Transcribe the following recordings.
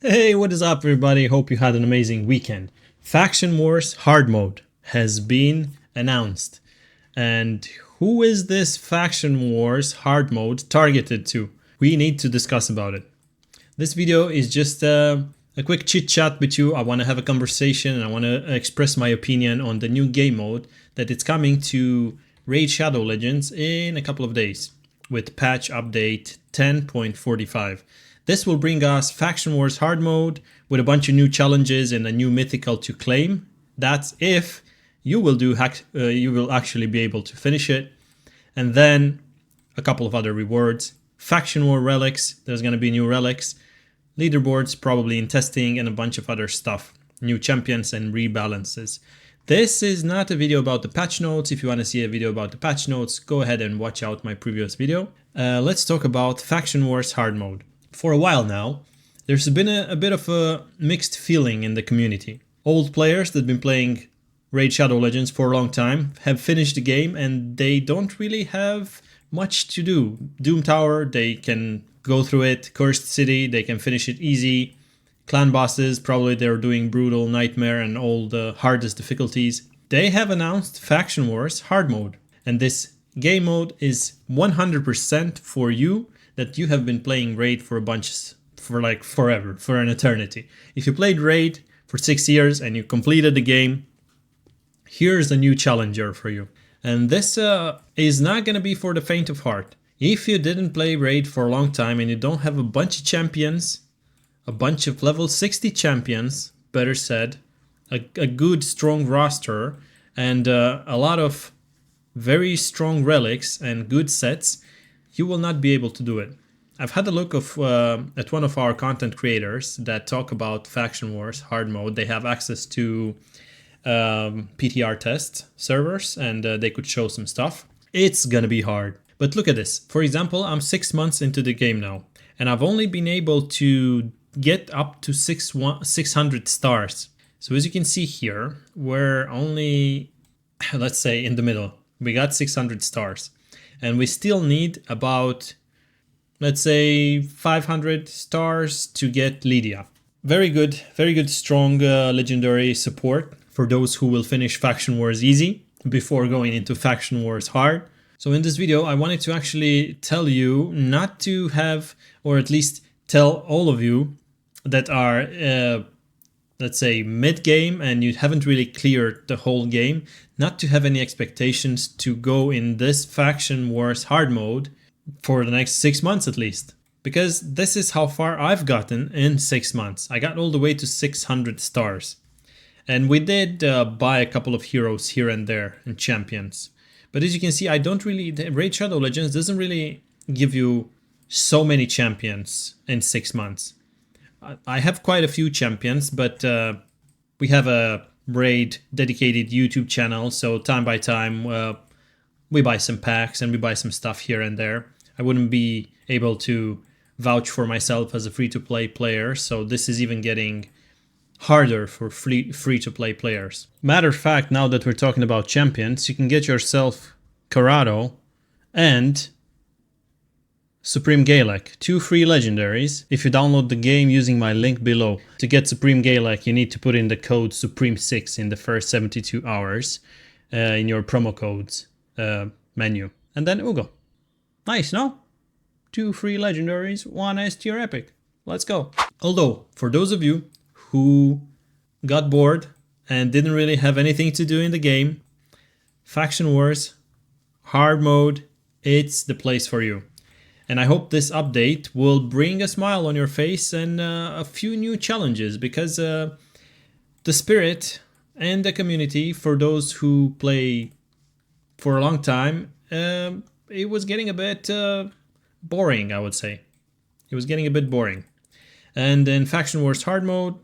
Hey, what is up everybody? Hope you had an amazing weekend. Faction Wars Hard Mode has been announced. And who is this Faction Wars Hard Mode targeted to? We need to discuss about it. This video is just a quick chit chat with you. I want to have a conversation and I want to express my opinion on the new game mode that it's coming to Raid Shadow Legends in a couple of days with patch update 10.45. This will bring us Faction Wars Hard Mode with a bunch of new challenges and a new Mythical to claim. That's if you will you will actually be able to finish it. And then a couple of other rewards. Faction War Relics, there's going to be new relics. Leaderboards probably in testing and a bunch of other stuff. New champions and rebalances. This is not a video about the patch notes. If you want to see a video about the patch notes, go ahead and watch out my previous video. Let's talk about Faction Wars Hard Mode. For a while now, there's been a bit of a mixed feeling in the community. Old players that have been playing Raid Shadow Legends for a long time have finished the game and they don't really have much to do. Doom Tower, they can go through it. Cursed City, they can finish it easy. Clan bosses, probably they're doing Brutal, Nightmare and all the hardest difficulties. They have announced Faction Wars Hard Mode. And this game mode is 100% for you that you have been playing Raid for like forever, for an eternity. If you played Raid for 6 years and you completed the game, here's a new challenger for you. And this is not going to be for the faint of heart. If you didn't play Raid for a long time and you don't have a bunch of champions, a bunch of level 60 champions, better said, a good strong roster, and a lot of very strong relics and good sets, you will not be able to do it. I've had a look at one of our content creators that talk about Faction Wars Hard Mode. They have access to PTR test servers and they could show some stuff. It's gonna be hard. But look at this. For example, I'm 6 months into the game now and I've only been able to get up to 600 stars. So as you can see here, we're only, let's say in the middle. We got 600 stars. And we still need about, let's say, 500 stars to get Lydia. Very good, strong legendary support for those who will finish Faction Wars easy before going into Faction Wars hard. So in this video, I wanted to actually tell you not to have, or at least tell all of you that are, let's say, mid-game and you haven't really cleared the whole game, not to have any expectations to go in this Faction Wars hard mode for the next 6 months at least. Because this is how far I've gotten in 6 months. I got all the way to 600 stars. And we did buy a couple of heroes here and there and champions. But as you can see, I don't really, Raid Shadow Legends doesn't really give you so many champions in 6 months. I have quite a few champions, but we have a Raid dedicated YouTube channel, so time by time we buy some packs and we buy some stuff here and there. I wouldn't be able to vouch for myself as a free-to-play player, so this is even getting harder for free-to-play players. Matter of fact, now that we're talking about champions, you can get yourself Corrado and Supreme Gaelec, 2 free legendaries if you download the game using my link below. To get Supreme Gaelec, you need to put in the code Supreme6 in the first 72 hours in your promo codes menu. And then Uugo. Nice, no? 2 free legendaries, 1 S tier epic. Let's go. Although, for those of you who got bored and didn't really have anything to do in the game, Faction Wars Hard Mode, it's the place for you. And I hope this update will bring a smile on your face and a few new challenges, because the spirit and the community for those who play for a long time, it was getting a bit boring, I would say. It was getting a bit boring. And in Faction Wars Hard Mode,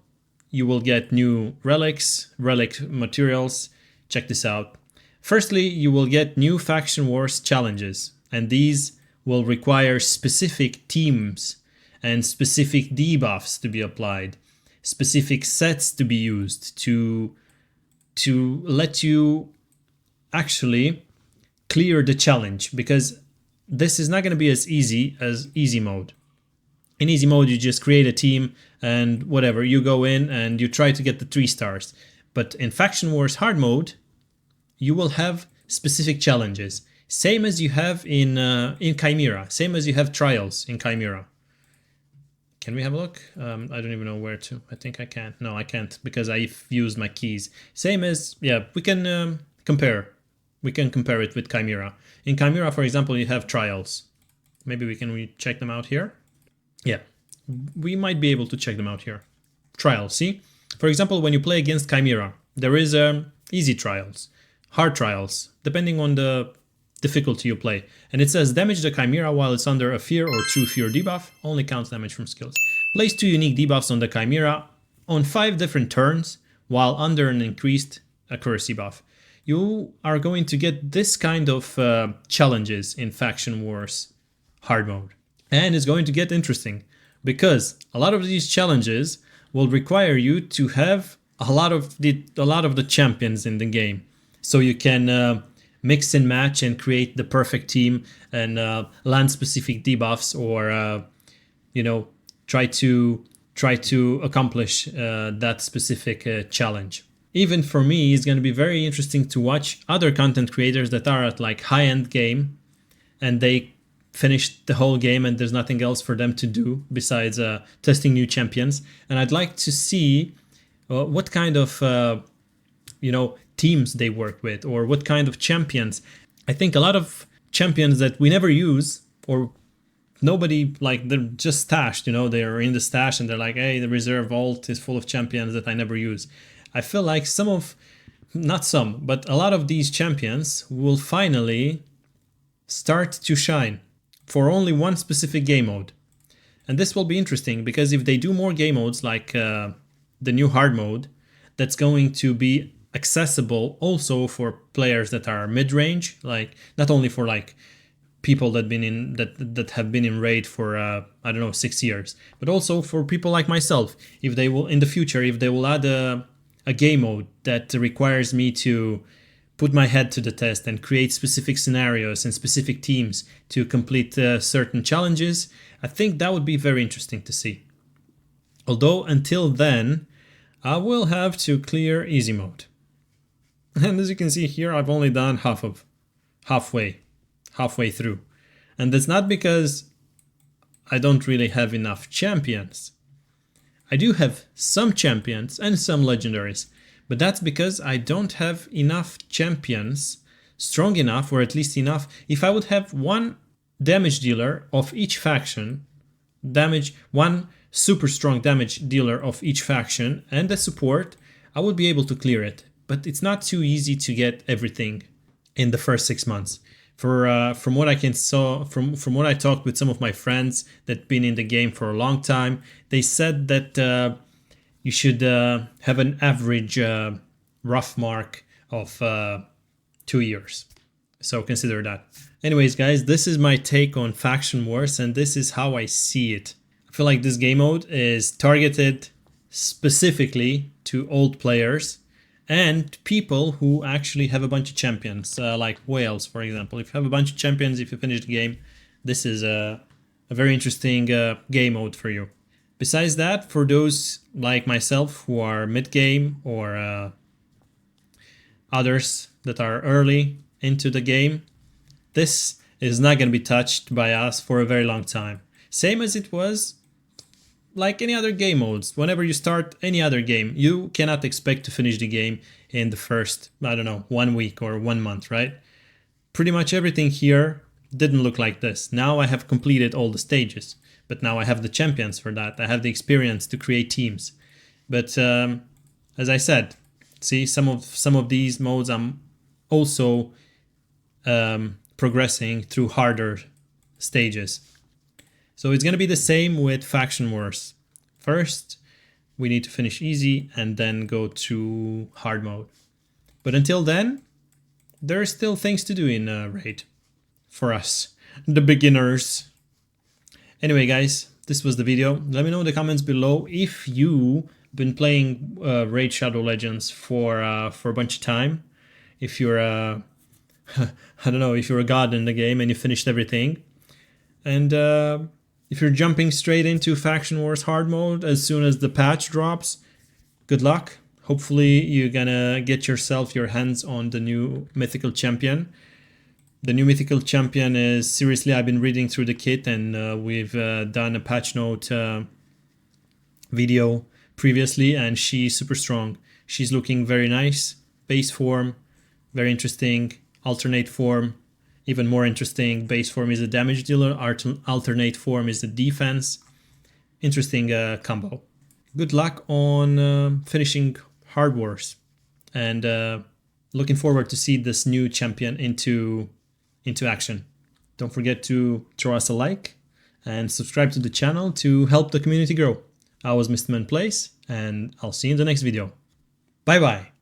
you will get new relics, relic materials. Check this out. Firstly, you will get new Faction Wars challenges, and these will require specific teams and specific debuffs to be applied, specific sets to be used to let you actually clear the challenge, because this is not going to be as easy mode. In easy mode, you just create a team and whatever, you go in and you try to get the 3 stars. But in Faction Wars hard mode, you will have specific challenges, same as you have in Chimera, same as you have trials in Chimera. Can we have a look? I don't even know where to. I think I can't. No, I can't because I've used my keys. Same as, yeah, we can compare. We can compare it with Chimera. In Chimera, for example, you have trials. Maybe we can check them out here. Yeah, we might be able to check them out here. Trials, see? For example, when you play against Chimera, there is easy trials, hard trials, depending on the difficulty you play. And it says damage the Chimera while it's under a fear or true fear debuff, only counts damage from skills. Place 2 unique debuffs on the Chimera on 5 different turns while under an increased accuracy buff. You are going to get this kind of challenges in Faction Wars hard mode. And it's going to get interesting because a lot of these challenges will require you to have a lot of the champions in the game, so you can mix and match and create the perfect team and land specific debuffs, or you know, try to accomplish that specific challenge. Even for me, it's going to be very interesting to watch other content creators that are at like high-end game and they finished the whole game and there's nothing else for them to do besides testing new champions. And I'd like to see what kind of you know, teams they work with, or what kind of champions. I think a lot of champions that we never use, or nobody, like, they're just stashed, you know, they're in the stash and they're like, hey, the reserve vault is full of champions that I never use. I feel like not some, but a lot of these champions will finally start to shine for only one specific game mode. And this will be interesting because if they do more game modes like the new hard mode, that's going to be accessible also for players that are mid-range, like not only for like people that have been in raid for I don't know, 6 years, but also for people like myself. If they will in the future, if they will add a game mode that requires me to put my head to the test and create specific scenarios and specific teams to complete certain challenges, I think that would be very interesting to see. Although until then, I will have to clear easy mode. And as you can see here, I've only done halfway through. And that's not because I don't really have enough champions. I do have some champions and some legendaries, but that's because I don't have enough champions strong enough, or at least enough. If I would have one damage dealer of each faction, one super strong damage dealer of each faction and a support, I would be able to clear it. But it's not too easy to get everything in the first 6 months. From what I saw, from what I talked with some of my friends that been in the game for a long time, they said that you should have an average rough mark of 2 years. So consider that. Anyways, guys, this is my take on Faction Wars, and this is how I see it. I feel like this game mode is targeted specifically to old players and people who actually have a bunch of champions, like whales, for example. If you have a bunch of champions, if you finish the game, this is a very interesting game mode for you. Besides that, for those like myself who are mid-game or others that are early into the game, this is not going to be touched by us for a very long time. Same as it was like any other game modes. Whenever you start any other game, you cannot expect to finish the game in the first, I don't know, 1 week or 1 month, right? Pretty much everything here didn't look like this. Now I have completed all the stages, but now I have the champions for that. I have the experience to create teams. But as I said, see, some of these modes I'm also progressing through harder stages. So it's going to be the same with Faction Wars. First, we need to finish easy and then go to hard mode. But until then, there are still things to do in Raid for us, the beginners. Anyway, guys, this was the video. Let me know in the comments below if you've been playing Raid Shadow Legends for a bunch of time. If you're I don't know, if you're a god in the game and you finished everything. And If you're jumping straight into Faction Wars hard mode as soon as the patch drops, good luck. Hopefully you're gonna get yourself your hands on the new Mythical Champion. The new Mythical Champion is, seriously, I've been reading through the kit, and we've done a patch note video previously, and she's super strong. She's looking very nice. Base form, very interesting. Alternate form, even more interesting. Base form is a damage dealer, alternate form is the defense. Interesting combo. Good luck on finishing Hard Wars, and looking forward to see this new champion into action. Don't forget to throw us a like and subscribe to the channel to help the community grow. I was Mr. Man Plays, and I'll see you in the next video. Bye bye!